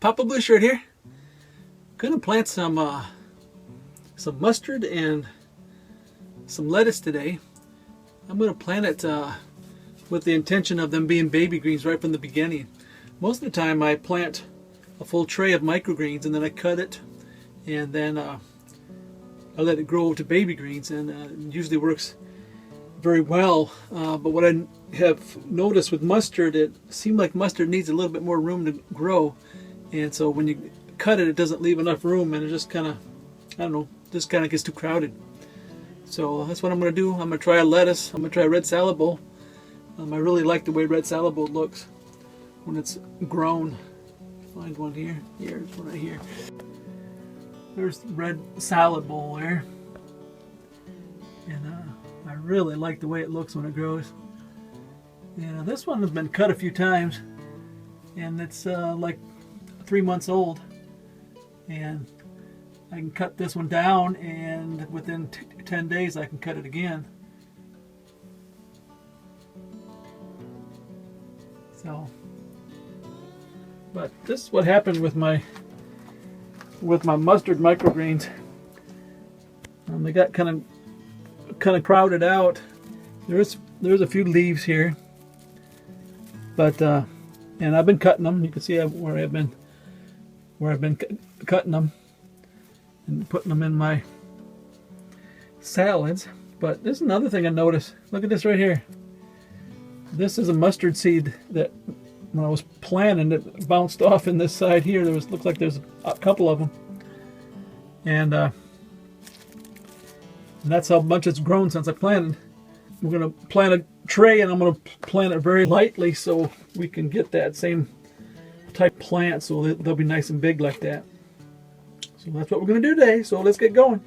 Papa Blue Shirt here. Gonna plant some mustard and some lettuce today. I'm gonna plant it with the intention of them being baby greens right from the beginning. Most of the time I plant a full tray of microgreens and then I cut it and then I let it grow to baby greens, and it usually works very well. But what I have noticed with mustard, it seems like mustard needs a little bit more room to grow, and so when you cut it, it doesn't leave enough room, and it just kind of, I don't know, just kind of gets too crowded. So that's what I'm going to do. I'm going to try a lettuce. I'm going to try a red salad bowl. I really like the way red salad bowl looks when it's grown. Find one here. Here's one right here. There's the red salad bowl there. And I really like the way it looks when it grows. And this one has been cut a few times, and it's like 3 months old. And I can cut this one down, and within 10 days I can cut it again. So, but this is what happened with my mustard microgreens. They got kind of crowded out. There's a few leaves here, but and I've been cutting them. You can see where I've been cutting them and putting them in my salads. But this is another thing I noticed. Look at this right here. This is a mustard seed that when I was planting, it bounced off in this side here. Looks like there's a couple of them, and that's how much it's grown since I planted. We're going to plant a tray, and I'm going to plant it very lightly so we can get that same type plant, so they'll be nice and big like that. So that's what we're going to do today, so let's get going.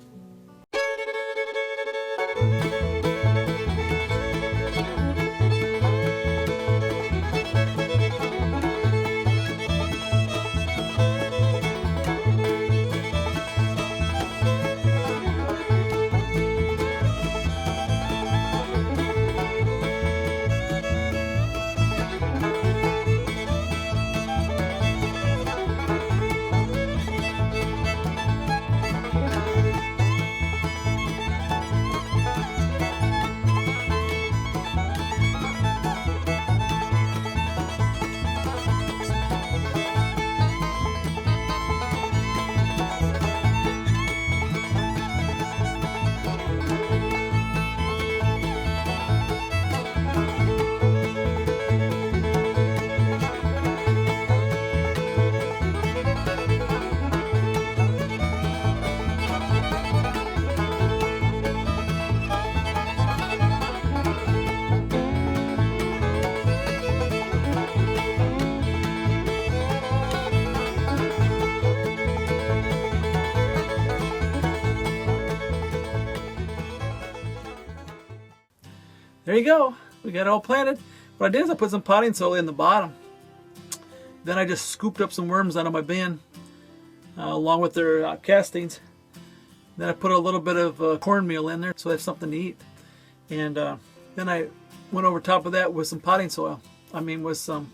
There you go. We got it all planted. What I did is I put some potting soil in the bottom. Then I just scooped up some worms out of my bin along with their castings. Then I put a little bit of cornmeal in there so they have something to eat. And then I went over top of that with some potting soil. With some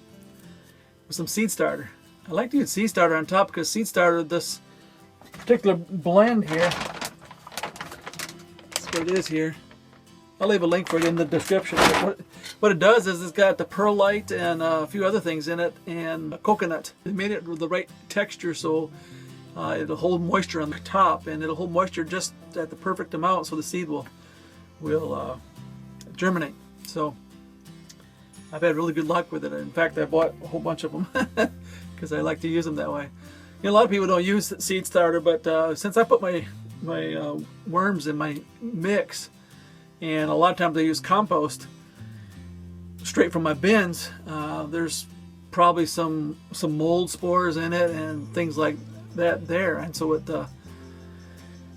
seed starter. I like to use seed starter on top because seed starter, this particular blend here, that's what it is here. I'll leave a link for it in the description. What it does is it's got the perlite and a few other things in it, and coconut. They made it with the right texture, so it'll hold moisture on the top, and it'll hold moisture just at the perfect amount, so the seed will germinate. So I've had really good luck with it. In fact, I bought a whole bunch of them because I like to use them that way. A lot of people don't use seed starter, but since I put my worms in my mix, and a lot of times I use compost straight from my bins, there's probably some mold spores in it and things like that there. And so what the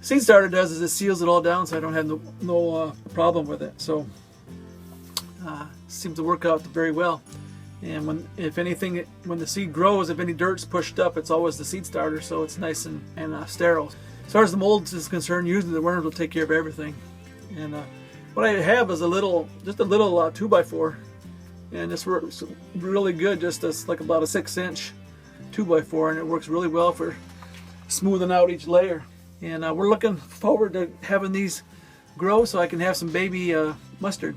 seed starter does is it seals it all down, so I don't have no problem with it. So seems to work out very well. And when the seed grows, if any dirt's pushed up, it's always the seed starter, so it's nice and sterile. As far as the molds is concerned, usually the worms will take care of everything. And what I have is just a little 2x4, and this works really good. Just as like about a 6-inch 2x4, and it works really well for smoothing out each layer. And we're looking forward to having these grow so I can have some baby mustard.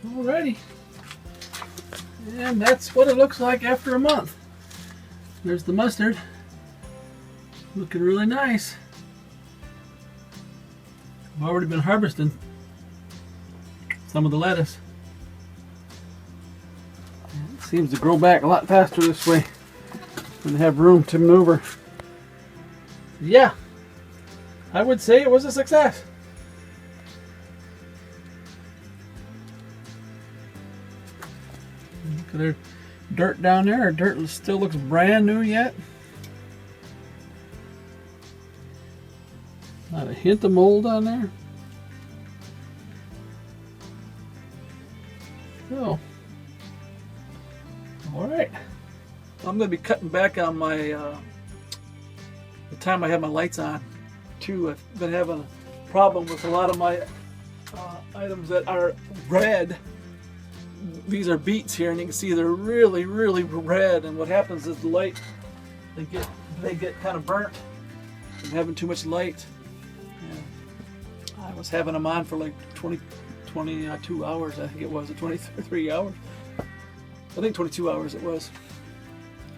Alrighty, and that's what it looks like after a month. There's the mustard, looking really nice. I've already been harvesting some of the lettuce. It seems to grow back a lot faster this way when they have room to maneuver. Yeah, I would say it was a success. Look at their dirt down there. Our dirt still looks brand new yet. Not a hint of mold on there. So, all right. I'm going to be cutting back on my the time I have my lights on too. I've been having a problem with a lot of my items that are red. These are beets here, and you can see they're really, really red. And what happens is the light, they get kind of burnt from having too much light. And I was having them on for like 22 hours, I think it was, or 23 hours. I think 22 hours it was.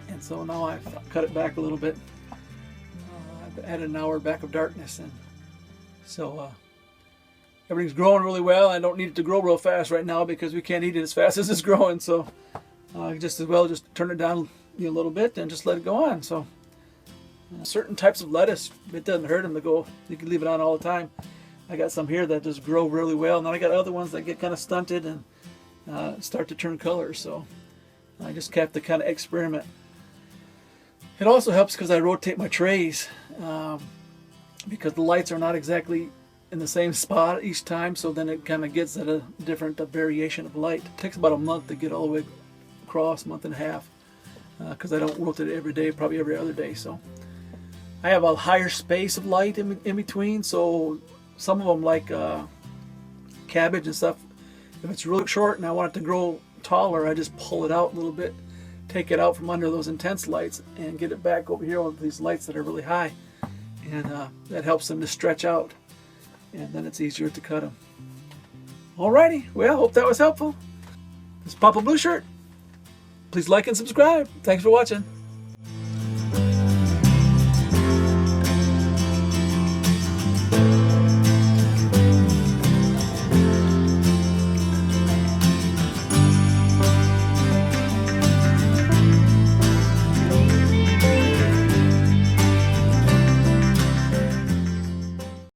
And so now I've cut it back a little bit. I've added an hour back of darkness, and so everything's growing really well. I don't need it to grow real fast right now because we can't eat it as fast as it's growing. So just as well just turn it down a little bit and just let it go on. So certain types of lettuce, it doesn't hurt them to go. You can leave it on all the time. I got some here that just grow really well, and then I got other ones that get kind of stunted and start to turn color. So I just have to kind of experiment. It also helps because I rotate my trays because the lights are not exactly in the same spot each time, so then it kind of gets at a different variation of light. It takes about a month to get all the way across, month and a half, because I don't rotate it every day, probably every other day. So I have a higher space of light in between, so some of them, like cabbage and stuff, if it's really short and I want it to grow taller, I just pull it out a little bit, take it out from under those intense lights and get it back over here with these lights that are really high, and that helps them to stretch out, and then it's easier to cut them. Alrighty, well, hope that was helpful. This is Papa Blue Shirt. Please like and subscribe. Thanks for watching.